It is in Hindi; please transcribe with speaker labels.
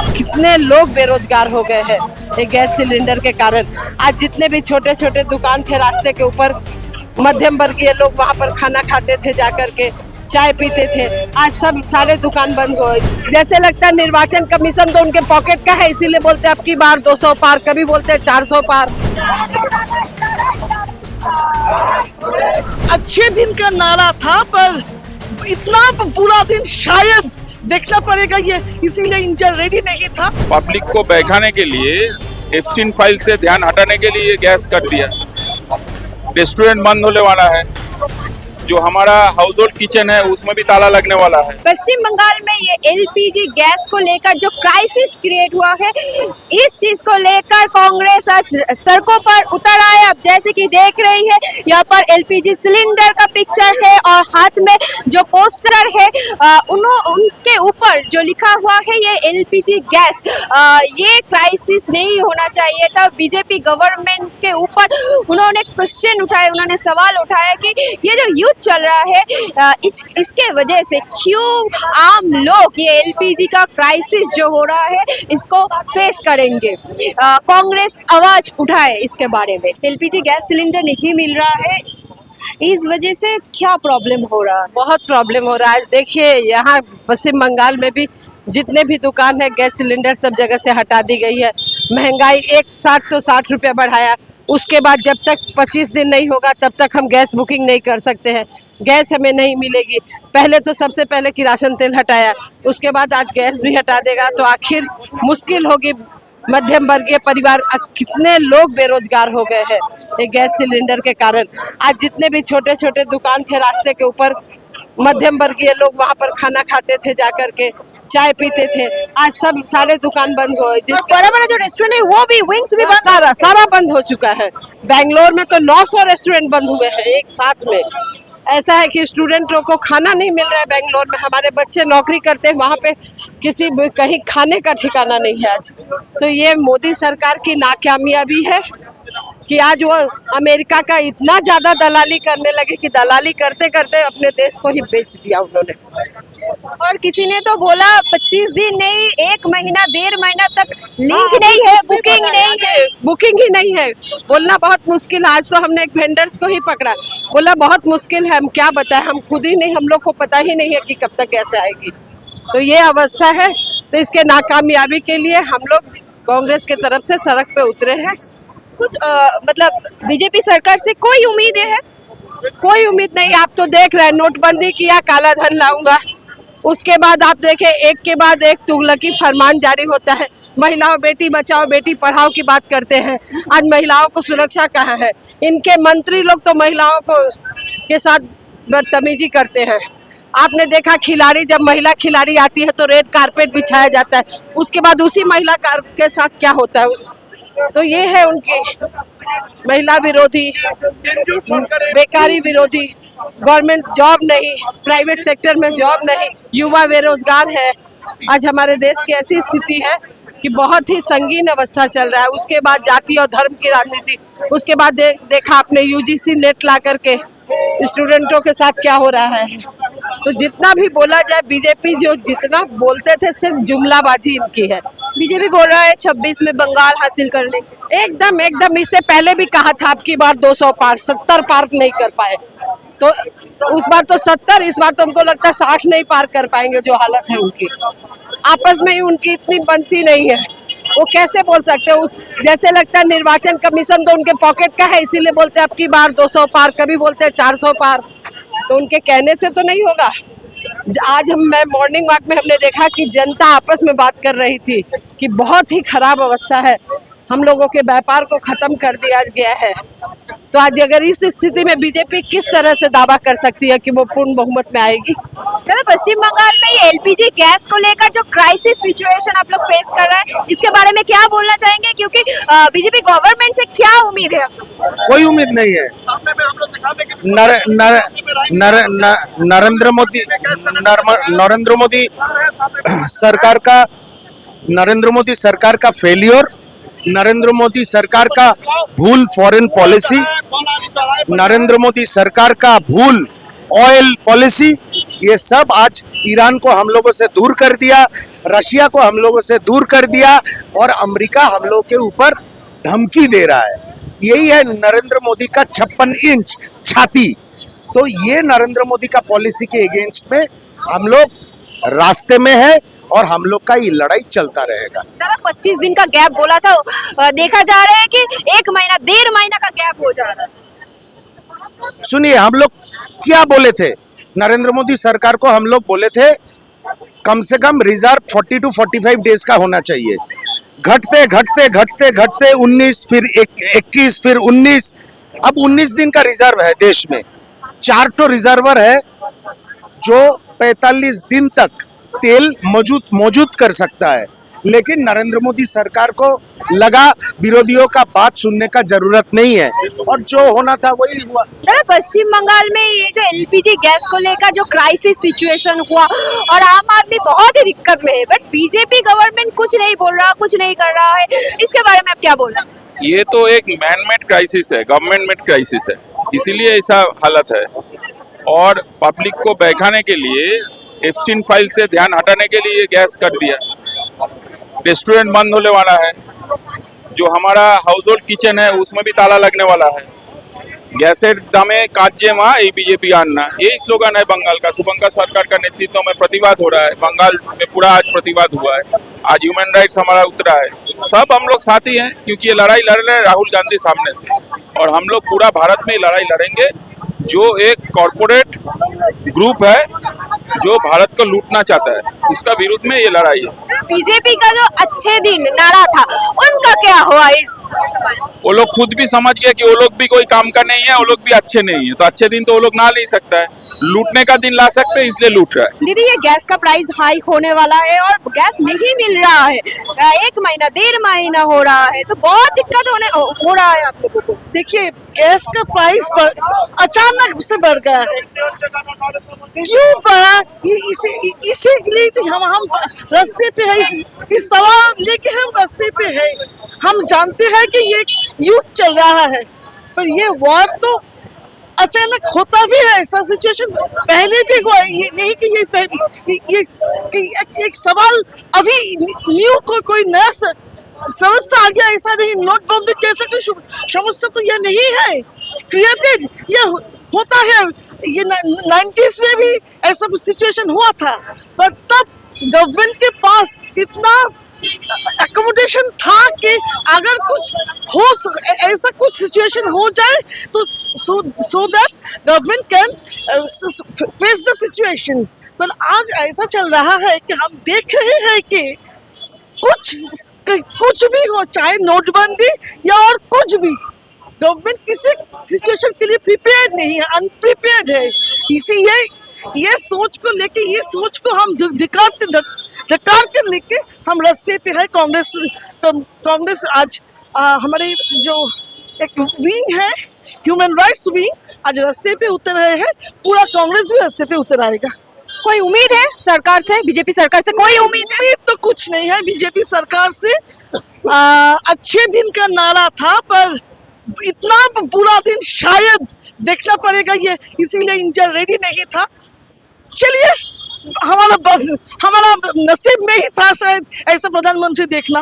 Speaker 1: कितने लोग बेरोजगार हो गए हैं ये गैस सिलेंडर के कारण। आज जितने भी छोटे छोटे दुकान थे रास्ते के ऊपर, मध्यम वर्गीय लोग वहां पर खाना खाते थे, जाकर के चाय पीते थे, आज सब सारे दुकान बंद हो गए। जैसे लगता है निर्वाचन कमीशन तो उनके पॉकेट का है, इसीलिए बोलते हैं अब की बार 200 पार, कभी बोलते हैं 400 पार।
Speaker 2: अच्छे दिन का नारा था, पर इतना पूरा दिन शायद देखना पड़ेगा, ये इसीलिए इंजन रेडी नहीं था।
Speaker 3: पब्लिक को बहकाने के लिए, एप्स्टीन फाइल से ध्यान हटाने के लिए गैस कर दिया। रेस्टोरेंट बंद होने वाला है, जो हमारा हाउस होल्ड किचन है उसमें भी ताला लगने वाला है।
Speaker 4: पश्चिम बंगाल में ये एलपीजी गैस को लेकर जो क्राइसिस क्रिएट हुआ है, इस चीज को लेकर कांग्रेस आज सड़कों पर उतर आए। अब जैसे कि देख रही है, यहाँ पर एलपीजी सिलेंडर का पिक्चर है और हाथ में जो पोस्टर है उनके ऊपर जो लिखा हुआ है ये एलपीजी गैस। ये क्राइसिस नहीं होना चाहिए था। बीजेपी गवर्नमेंट के ऊपर उन्होंने क्वेश्चन उठाए, उन्होंने सवाल उठाया कि ये जो युद्ध चल रहा है इसके वजह से क्यों आम लोग ये एलपीजी का क्राइसिस जो हो रहा है इसको फेस करेंगे। कांग्रेस आवाज उठाए इसके बारे में। एलपीजी गैस सिलेंडर नहीं मिल रहा है, इस वजह से क्या प्रॉब्लम हो रहा है?
Speaker 1: बहुत प्रॉब्लम हो रहा है। आज देखिए यहाँ पश्चिम बंगाल में भी जितने भी दुकान है गैस सिलेंडर सब जगह से हटा दी गई है। महंगाई एक साथ तो 60 रुपये बढ़ाया, उसके बाद जब तक 25 दिन नहीं होगा तब तक हम गैस बुकिंग नहीं कर सकते हैं, गैस हमें नहीं मिलेगी। पहले तो सबसे पहले किरासन तेल हटाया, उसके बाद आज गैस भी हटा देगा, तो आखिर मुश्किल होगी मध्यम वर्गीय परिवार। कितने लोग बेरोजगार हो गए हैं ये गैस सिलेंडर के कारण। आज जितने भी छोटे छोटे दुकान थे रास्ते के ऊपर, मध्यम वर्गीय लोग वहां पर खाना खाते थे, जाकर के चाय पीते थे, आज सब सारे दुकान बंद हो गए।
Speaker 4: बड़ा बड़ा जो रेस्टोरेंट है वो भी, विंग्स भी बंद,
Speaker 1: सारा बंद हो चुका है। बैंगलोर में तो 900 रेस्टोरेंट बंद हुए हैं एक साथ में। ऐसा है कि स्टूडेंटों को खाना नहीं मिल रहा है। बैंगलोर में हमारे बच्चे नौकरी करते हैं, वहाँ पे कहीं खाने का ठिकाना नहीं है आज। तो ये मोदी सरकार की नाकामयाबी है कि आज वो अमेरिका का इतना ज़्यादा दलाली करने लगे कि दलाली करते करते अपने देश को ही बेच दिया उन्होंने।
Speaker 4: और किसी ने तो बोला 25 दिन नहीं, 1 महीना 1.5 महीना तक लिंक नहीं है, बुकिंग नहीं है,
Speaker 1: बुकिंग ही नहीं है। बोलना बहुत मुश्किल। आज तो हमने एक वेंडर्स को ही पकड़ा, बोला बहुत मुश्किल है, हम क्या बताएं, हम खुद ही नहीं, हम लोग को पता ही नहीं है कि कब तक कैसे आएगी। तो ये अवस्था है। तो इसके नाकामयाबी के लिए हम लोग कांग्रेस के तरफ से सड़क पे उतरे हैं।
Speaker 4: कुछ मतलब बीजेपी सरकार से कोई उम्मीद है?
Speaker 1: कोई उम्मीद नहीं। आप तो देख रहे हैं, नोटबंदी किया, काला धन लाऊंगा, उसके बाद आप देखें एक के बाद एक तुगलकी फरमान जारी होता है। महिलाओं बेटी बचाओ बेटी पढ़ाओ की बात करते हैं, आज महिलाओं को सुरक्षा कहाँ है? इनके मंत्री लोग तो महिलाओं को के साथ बदतमीजी करते हैं। आपने देखा खिलाड़ी, जब महिला खिलाड़ी आती है तो रेड कारपेट बिछाया जाता है, उसके बाद उसी महिला के साथ क्या होता है तो ये है उनकी महिला विरोधी, बेकारी विरोधी, गवर्नमेंट जॉब नहीं, प्राइवेट सेक्टर में जॉब नहीं, युवा बेरोजगार है। आज हमारे देश की ऐसी स्थिति है कि बहुत ही संगीन अवस्था चल रहा है। उसके बाद जाति और धर्म की राजनीति, उसके बाद देखा आपने यूजीसी नेट ला करके स्टूडेंटों के साथ क्या हो रहा है। तो जितना भी बोला जाए, बीजेपी जो जितना बोलते थे सिर्फ जुमलाबाजी इनकी है।
Speaker 4: बीजेपी बोल रहा है 26 में बंगाल हासिल कर ले।
Speaker 1: एकदम इससे पहले भी कहा था अब की बार 200 पार, 70 पार नहीं कर पाए, तो उस बार तो 70, इस बार तो हमको लगता है 60 नहीं पार कर पाएंगे। जो हालत है उनकी, आपस में ही उनकी इतनी बनती नहीं है, वो कैसे बोल सकते हैं? जैसे लगता है निर्वाचन कमीशन तो उनके पॉकेट का है, इसीलिए बोलते हैं अब की बार 200 पार, कभी बोलते हैं 400 पार। तो उनके कहने से तो नहीं होगा। आज मैं मॉर्निंग वॉक में हमने देखा कि जनता आपस में बात कर रही थी कि बहुत ही खराब अवस्था है, हम लोगों के व्यापार को खत्म कर दिया गया है। तो आज अगर इस स्थिति में बीजेपी किस तरह से दावा कर सकती है कि वो पूर्ण बहुमत में आएगी?
Speaker 4: चलो, पश्चिम बंगाल में ये एलपीजी गैस को लेकर जो क्राइसिस सिचुएशन आप लोग फेस कर रहे हैं, इसके बारे में क्या बोलना चाहेंगे? क्योंकि बीजेपी गवर्नमेंट से क्या उम्मीद है?
Speaker 5: कोई उम्मीद नहीं है। नरेंद्र मोदी सरकार का फेलियर, नरेंद्र मोदी सरकार का भूल फॉरेन पॉलिसी, नरेंद्र मोदी सरकार का भूल, ऑयल पॉलिसी, ये सब आज ईरान को हम लोगों से दूर कर दिया, रशिया को हम लोगों से दूर कर दिया और अमेरिका हम लोग के ऊपर धमकी दे रहा है। यही है नरेंद्र मोदी का 56 इंच छाती। तो ये नरेंद्र मोदी का पॉलिसी के अगेंस्ट में हम लोग रास्ते में है और हम लोग का ये लड़ाई चलता रहेगा।
Speaker 4: 25 दिन का गैप बोला था, देखा जा रहा है कि 1 महीना 1.5 महीना का गैप हो जा रहा है।
Speaker 5: सुनिए, हम लोग क्या बोले थे, नरेंद्र मोदी सरकार को हम लोग बोले थे कम से कम रिजर्व 40 to 45 डेज का होना चाहिए। घटते घटते घटते घटते 19, फिर 21, फिर 19, अब 19 दिन का रिजर्व है देश में। 4 तो रिजर्वर है जो 45 दिन तक तेल मौजूद कर सकता है, लेकिन नरेंद्र मोदी सरकार को लगा विरोधियों का बात सुनने का जरूरत नहीं है और जो होना था वही हुआ।
Speaker 4: पश्चिम बंगाल में ये जो एलपीजी गैस को लेकर जो क्राइसिस सिचुएशन हुआ और आम आदमी बहुत ही दिक्कत में है, बट बीजेपी गवर्नमेंट कुछ नहीं बोल रहा, कुछ नहीं कर रहा है, इसके बारे में आप क्या बोलना?
Speaker 3: ये तो एक मैन मेड क्राइसिस है, गवर्नमेंट मेड क्राइसिस है, इसीलिए ऐसा हालत है। और पब्लिक को बहकाने के लिए, एप्स्टीन फाइल से ध्यान हटाने के लिए गैस कर दिया। रेस्टोरेंट बंद होने वाला है, जो हमारा हाउस होल्ड किचन है उसमें भी ताला लगने वाला है। गैसेर दामे काचे मा ये बीजेपी आना, यही स्लोगन है बंगाल का। शुभंकर सरकार का नेतृत्व में प्रतिवाद हो रहा है बंगाल में, पूरा आज प्रतिवाद हुआ है। आज ह्यूमन राइट्स हमारा उतरा है, सब हम लोग साथी हैं, क्योंकि ये लड़ाई लड़ रहे हैं राहुल गांधी सामने से, और हम लोग पूरा भारत में लड़ाई लड़ेंगे। जो एक कॉरपोरेट ग्रुप है जो भारत को लूटना चाहता है, उसका विरुद्ध में ये लड़ाई है।
Speaker 4: बीजेपी का जो अच्छे दिन नारा था, उनका क्या हुआ? इस
Speaker 3: वो लोग खुद भी समझ गए कि वो लोग भी कोई काम का नहीं है, वो लोग भी अच्छे नहीं है, तो अच्छे दिन तो वो लोग ना ले सकता है, लूटने का दिन ला सकते हैं, इसलिए लूट रहा है।
Speaker 4: दीदी, ये गैस का प्राइस हाइक होने वाला है और गैस नहीं मिल रहा है, 1 महीना 1.5 महीना हो रहा है, तो बहुत दिक्कत हो रहा है आप लोगों को।
Speaker 2: देखिए, गैस का प्राइस अचानक से बढ़ गया है। क्यों बढ़ा? इसीलिए तो हम रास्ते पे है, इस सवाल लेके हम रास्ते पे है। हम जानते हैं कि ये युद्ध चल रहा है, पर ये वॉर तो अचानक होता भी है। ऐसा सिचुएशन पहले भी हुआ, ये नहीं कि ये एक सवाल अभी न्यू कोई नया समस्या आ गया, ऐसा नहीं। नोटबंदी जैसा कोई समस्या तो ये नहीं है क्रिएटेड, ये होता है। ये 90s में भी ऐसा सिचुएशन हुआ था, पर तब गवर्नमेंट के पास इतना अकोमोडेशन था कि अगर कुछ हो, ऐसा कुछ सिचुएशन हो जाए तो so that government can face the situation. पर आज ऐसा चल रहा है कि हम देख रहे हैं कि कुछ भी हो, चाहे नोटबंदी या और कुछ भी, गवर्नमेंट किसी सिचुएशन के लिए प्रिपेयर्ड नहीं है, अनप्रिपेयर्ड है। इसीलिए ये सोच को हम धिक्कार कर लेके हम रास्ते पे है। कांग्रेस आज हमारे जो एक विंग है, ह्यूमन राइट्स विंग, आज रास्ते पे उतर रहे हैं। पूरा कांग्रेस भी रास्ते पे उतर आएगा।
Speaker 4: कोई उम्मीद है सरकार से, बीजेपी सरकार से? कोई उम्मीद
Speaker 2: तो कुछ नहीं है बीजेपी सरकार से। अच्छे दिन का नारा था, पर इतना बुरा दिन शायद देखना पड़ेगा, ये इसीलिए इंजन रेडी नहीं था। चलिए, हमारा नसीब में ही था शायद ऐसा प्रधानमंत्री देखना।